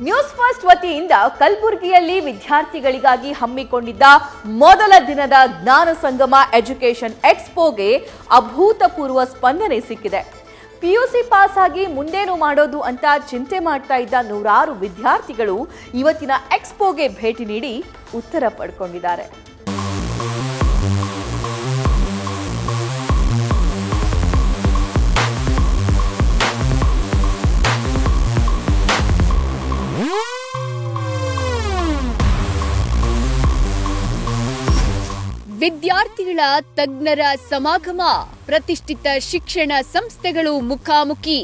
News first ವತಿಯಿಂದ ಕಲಬುರಗಿಯಲ್ಲಿ ವಿದ್ಯಾರ್ಥಿಗಳಿಗಾಗಿ ಹಮ್ಮಿಕೊಂಡಿದ್ದ ಮೊದಲ ದಿನದ ಜ್ಞಾನ ಸಂಗಮ ಎಜುಕೇಷನ್ ಎಕ್ಸ್ಪೋಗೆ ಅಭೂತಪೂರ್ವ ಸ್ಪಂದನೆ ಸಿಕ್ಕಿದೆ. ಪಿಯುಸಿ ಪಾಸ್ ಆಗಿ ಮುಂದೇನು ಮಾಡೋದು ಅಂತ ಚಿಂತೆ ಮಾಡ್ತಾ ಇದ್ದ ನೂರಾರು ವಿದ್ಯಾರ್ಥಿಗಳು ಇವತ್ತಿನ ಎಕ್ಸ್ಪೋಗೆ ಭೇಟಿ ನೀಡಿ ಉತ್ತರ ಪಡ್ಕೊಂಡಿದ್ದಾರೆ. ವಿದ್ಯಾರ್ಥಿಗಳ ತಜ್ಞರ ಸಮಾಗಮ, ಪ್ರತಿಷ್ಠಿತ ಶಿಕ್ಷಣ ಸಂಸ್ಥೆಗಳು ಮುಖಾಮುಖಿ,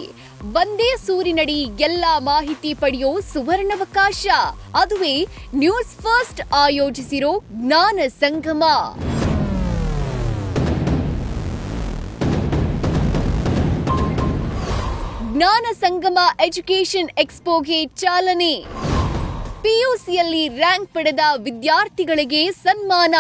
ಒಂದೇ ಸೂರಿನಡಿ ಎಲ್ಲಾ ಮಾಹಿತಿ ಪಡೆಯೋ ಸುವರ್ಣಾವಕಾಶ. ಅದುವೇ ನ್ಯೂಸ್ ಫಸ್ಟ್ ಆಯೋಜಿಸಿರೋ ಜ್ಞಾನ ಸಂಗಮ. ಜ್ಞಾನ ಸಂಗಮ ಎಜುಕೇಷನ್ ಎಕ್ಸ್ಪೋಗೆ ಚಾಲನೆ. ಪಿಯುಸಿಯಲ್ಲಿ ರ್ಯಾಂಕ್ ಪಡೆದ ವಿದ್ಯಾರ್ಥಿಗಳಿಗೆ ಸನ್ಮಾನ.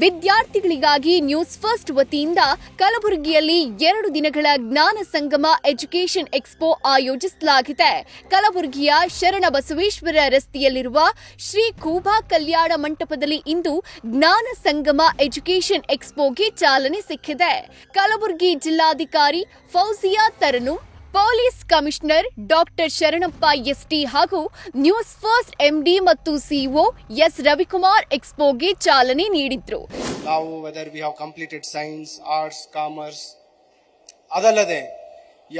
ವಿದ್ಯಾರ್ಥಿಗಳಿಗಾಗಿ ನ್ಯೂಸ್ ಫಸ್ಟ್ ವತಿಯಿಂದ ಕಲಬುರಗಿಯಲ್ಲಿ 2 ದಿನಗಳ ಜ್ಞಾನ ಸಂಗಮ ಎಜುಕೇಷನ್ ಎಕ್ಸ್ಪೋ ಆಯೋಜಿಸಲಾಗಿದೆ. ಕಲಬುರಗಿಯ ಶರಣಬಸವೇಶ್ವರ ರಸ್ತೆಯಲ್ಲಿರುವ ಶ್ರೀ ಖೂಬಾ ಕಲ್ಯಾಣ ಮಂಟಪದಲ್ಲಿ ಇಂದು ಜ್ಞಾನ ಸಂಗಮ ಎಜುಕೇಷನ್ ಎಕ್ಸ್ಪೋಗೆ ಚಾಲನೆ ಸಿಕ್ಕಿದೆ. ಕಲಬುರಗಿ ಜಿಲ್ಲಾಧಿಕಾರಿ Fouzia Taranum, police commissioner doctor Sharanappa ST ಹಾಗೂ ನ್ಯೂಸ್ ಫಸ್ಟ್ ಎಂಡಿ ಮತ್ತು ಸಿಇಒ ಎಸ್ ರವಿಕುಮಾರ್ ಎಕ್ಸ್ಪೋಗೆ ಚಾಲನೆ ನೀಡಿದ್ರು. ನಾವು whether we have completed science, arts, commerce, ಅದಲ್ಲದೆ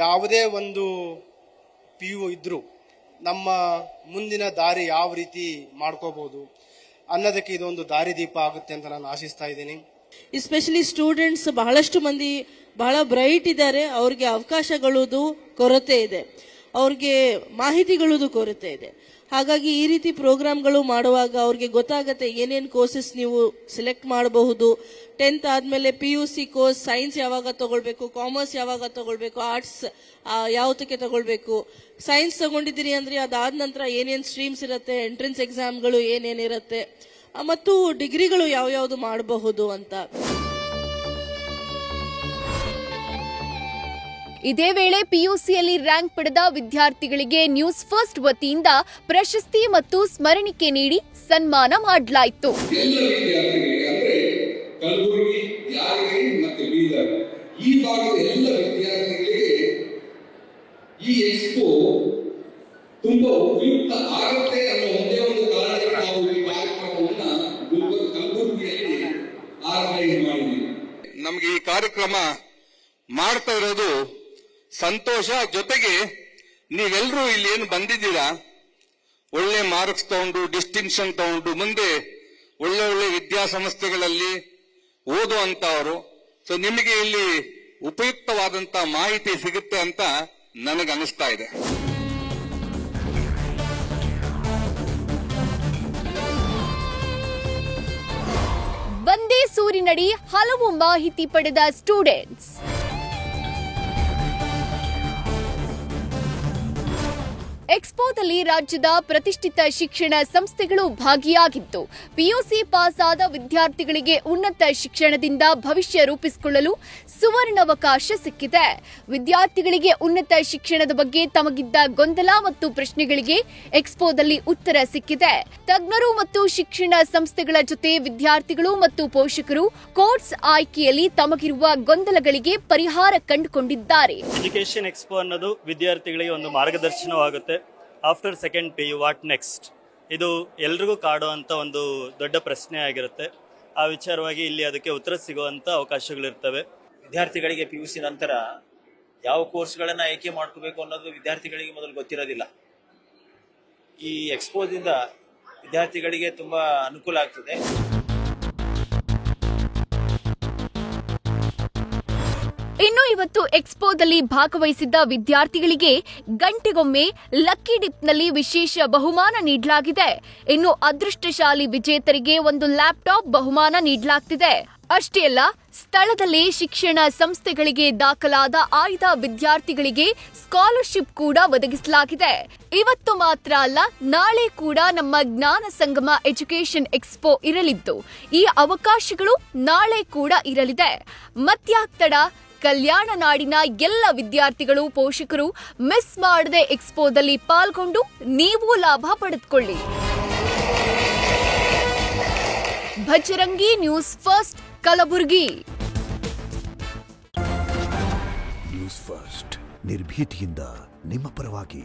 ಯಾವುದೇ ಒಂದು PU ಇದ್ರೂ ನಮ್ಮ ಮುಂದಿನ ದಾರಿ ಯಾವ ರೀತಿ ಮಾಡ್ಕೋಬಹುದು ಅನ್ನೋದಕ್ಕೆ ಇದೊಂದು ದಾರಿದೀಪ ಆಗುತ್ತೆ ಅಂತ ನಾನು ಆಶಿಸ್ತಾ ಇದ್ದೀನಿ. ಎಸ್ಪೆಷಲಿ ಸ್ಟೂಡೆಂಟ್ಸ್ ಬಹಳಷ್ಟು ಮಂದಿ ಬಹಳ ಬ್ರೈಟ್ ಇದ್ದಾರೆ, ಅವ್ರಿಗೆ ಅವಕಾಶಗಳದು ಕೊರತೆ ಇದೆ, ಅವ್ರಿಗೆ ಮಾಹಿತಿಗಳದು ಕೊರತೆ ಇದೆ. ಹಾಗಾಗಿ ಈ ರೀತಿ ಪ್ರೋಗ್ರಾಮ್ಗಳು ಮಾಡುವಾಗ ಅವ್ರಿಗೆ ಗೊತ್ತಾಗತ್ತೆ ಏನೇನು ಕೋರ್ಸಸ್ ನೀವು ಸೆಲೆಕ್ಟ್ ಮಾಡಬಹುದು. 10th ಆದ್ಮೇಲೆ PUC ಕೋರ್ಸ್ ಸೈನ್ಸ್ ಯಾವಾಗ ತಗೊಳ್ಬೇಕು, ಕಾಮರ್ಸ್ ಯಾವಾಗ ತಗೊಳ್ಬೇಕು, ಆರ್ಟ್ಸ್ ಯಾವತ್ತಕ್ಕೆ ತಗೊಳ್ಬೇಕು. ಸೈನ್ಸ್ ತಗೊಂಡಿದ್ದೀರಿ ಅಂದ್ರೆ ಅದಾದ ನಂತರ ಏನೇನು ಸ್ಟ್ರೀಮ್ಸ್ ಇರುತ್ತೆ, ಎಂಟ್ರೆನ್ಸ್ ಎಕ್ಸಾಮ್ಗಳು ಏನೇನಿರುತ್ತೆ ಮತ್ತು ಡಿಗ್ರಿಗಳು ಯಾವ್ಯಾವ್ದು ಮಾಡಬಹುದು ಅಂತ. ಇದೇ ವೇಳೆ ಪಿಯುಸಿಯಲ್ಲಿ ರ್ಯಾಂಕ್ ಪಡೆದ ವಿದ್ಯಾರ್ಥಿಗಳಿಗೆ ನ್ಯೂಸ್ ಫಸ್ಟ್ ವತಿಯಿಂದ ಪ್ರಶಸ್ತಿ ಮತ್ತು ಸ್ಮರಣಿಕೆ ನೀಡಿ ಸನ್ಮಾನ ಮಾಡಲಾಯಿತು. ಈ ಭಾಗದ ಎಲ್ಲ ವಿದ್ಯಾರ್ಥಿಗಳಿಗೆ ಈ ಎಕ್ಸ್ಪೋ ತುಂಬಾ ಉಪಯುಕ್ತ ಆಗುತ್ತೆ ಅನ್ನೋ ಒಂದೇ ಒಂದು ಕಾರಣಕ್ಕೆ ನಾವು ಈ ಕಾರ್ಯಕ್ರಮವನ್ನ ಕಲಬುರಗಿಯಲ್ಲಿ ಆರ್ಗನೈಸ್ ಮಾಡಿದ್ದೀವಿ. ನಮಗೆ ಈ ಕಾರ್ಯಕ್ರಮ ಮಾಡ್ತಾ ಇರೋದು ಸಂತೋಷ. ಜೊತೆಗೆ ನೀವೆಲ್ಲರೂ ಇಲ್ಲಿ ಏನು ಬಂದಿದ್ದೀರಾ, ಒಳ್ಳೆ ಮಾರ್ಕ್ಸ್ ತಗೊಂಡು ಡಿಸ್ಟಿಂಕ್ಷನ್ ತಗೊಂಡು ಮುಂದೆ ಒಳ್ಳೆ ಒಳ್ಳೆ ವಿದ್ಯಾಸಂಸ್ಥೆಗಳಲ್ಲಿ ಓದುವಂತವರು. ಸೊ ನಿಮಗೆ ಇಲ್ಲಿ ಉಪಯುಕ್ತವಾದಂತ ಮಾಹಿತಿ ಸಿಗುತ್ತೆ ಅಂತ ನನಗೆ ಅನಿಸ್ತಾ ಇದೆ. ಒಂದೇ ಸೂರಿನಡಿ ಹಲವು ಮಾಹಿತಿ ಪಡೆದ ಸ್ಟೂಡೆಂಟ್ಸ್. ಎಕ್ಸ್ಪೋದಲ್ಲಿ ರಾಜ್ಯದ ಪ್ರತಿಷ್ಠಿತ ಶಿಕ್ಷಣ ಸಂಸ್ಥೆಗಳು ಭಾಗಿಯಾಗಿದ್ದು, ಪಿಯುಸಿ ಪಾಸ್ ಆದ ವಿದ್ಯಾರ್ಥಿಗಳಿಗೆ ಉನ್ನತ ಶಿಕ್ಷಣದಿಂದ ಭವಿಷ್ಯ ರೂಪಿಸಿಕೊಳ್ಳಲು ಸುವರ್ಣಾವಕಾಶ ಸಿಕ್ಕಿದೆ. ವಿದ್ಯಾರ್ಥಿಗಳಿಗೆ ಉನ್ನತ ಶಿಕ್ಷಣದ ಬಗ್ಗೆ ತಮಗಿದ್ದ ಗೊಂದಲ ಮತ್ತು ಪ್ರಶ್ನೆಗಳಿಗೆ ಎಕ್ಸ್ಪೋದಲ್ಲಿ ಉತ್ತರ ಸಿಕ್ಕಿದೆ. ತಜ್ಞರು ಮತ್ತು ಶಿಕ್ಷಣ ಸಂಸ್ಥೆಗಳ ಜೊತೆ ವಿದ್ಯಾರ್ಥಿಗಳು ಮತ್ತು ಪೋಷಕರು ಕೋರ್ಸ್ ಆಯ್ಕೆಯಲ್ಲಿ ತಮಗಿರುವ ಗೊಂದಲಗಳಿಗೆ ಪರಿಹಾರ ಕಂಡುಕೊಂಡಿದ್ದಾರೆ. ಎಜುಕೇಶನ್ ಎಕ್ಸ್ಪೋ ಅನ್ನೋದು ವಿದ್ಯಾರ್ಥಿಗಳಿಗೆ ಒಂದು ಮಾರ್ಗದರ್ಶನವಾಗುತ್ತೆ. After second PU what next, ಇದು ಎಲ್ರಿಗೂ ಕಾಡುವಂತ ಒಂದು ದೊಡ್ಡ ಪ್ರಶ್ನೆ ಆಗಿರುತ್ತೆ. ಆ ವಿಚಾರವಾಗಿ ಇಲ್ಲಿ ಅದಕ್ಕೆ ಉತ್ತರ ಸಿಗುವಂತ ಅವಕಾಶಗಳಿರ್ತವೆ. ವಿದ್ಯಾರ್ಥಿಗಳಿಗೆ PUC ನಂತರ ಯಾವ ಕೋರ್ಸ್ಗಳನ್ನ ಆಯ್ಕೆ ಮಾಡ್ಕೋಬೇಕು ಅನ್ನೋದು ವಿದ್ಯಾರ್ಥಿಗಳಿಗೆ ಮೊದಲು ಗೊತ್ತಿರೋದಿಲ್ಲ. ಈ ಎಕ್ಸ್ಪೋದಿಂದ ವಿದ್ಯಾರ್ಥಿಗಳಿಗೆ ತುಂಬಾ ಅನುಕೂಲ ಆಗ್ತದೆ. ಇನ್ನು ಇವತ್ತು ಎಕ್ಸ್ಪೋದಲ್ಲಿ ಭಾಗವಹಿಸಿದ್ದ ವಿದ್ಯಾರ್ಥಿಗಳಿಗೆ ಗಂಟೆಗೊಮ್ಮೆ ಲಕ್ಕಿ ಡಿಪ್ನಲ್ಲಿ ವಿಶೇಷ ಬಹುಮಾನ ನೀಡಲಾಗಿದೆ. ಇನ್ನು ಅದೃಷ್ಟಶಾಲಿ ವಿಜೇತರಿಗೆ ಒಂದು ಲ್ಯಾಪ್ಟಾಪ್ ಬಹುಮಾನ ನೀಡಲಾಗ್ತಿದೆ. ಅಷ್ಟೇ ಅಲ್ಲ, ಸ್ಥಳದಲ್ಲಿ ಶಿಕ್ಷಣ ಸಂಸ್ಥೆಗಳಿಗೆ ದಾಖಲಾದ ಆಯ್ದ ವಿದ್ಯಾರ್ಥಿಗಳಿಗೆ ಸ್ಕಾಲರ್ಶಿಪ್ ಕೂಡ ಒದಗಿಸಲಾಗಿದೆ. ಇವತ್ತು ಮಾತ್ರ ಅಲ್ಲ, ನಾಳೆ ಕೂಡ ನಮ್ಮ ಜ್ಞಾನ ಸಂಗಮ ಎಜುಕೇಷನ್ ಎಕ್ಸ್ಪೋ ಇರಲಿದ್ದು ಈ ಅವಕಾಶಗಳು ನಾಳೆ ಕೂಡ ಇರಲಿದೆ. ಮತ್ಯಾಕ್ತಡ, ಕಲ್ಯಾಣ ನಾಡಿನ ಎಲ್ಲ ವಿದ್ಯಾರ್ಥಿಗಳು ಪೋಷಕರು ಮಿಸ್ ಮಾಡದೆ ಎಕ್ಸ್ಪೋದಲ್ಲಿ ಪಾಲ್ಗೊಂಡು ನೀವು ಲಾಭ ಪಡೆದುಕೊಳ್ಳಿ. Bhajarangi news first Kalaburagi. News first ನಿರ್ಭೀತಿಯಿಂದ ನಿಮ್ಮ ಪರವಾಗಿ.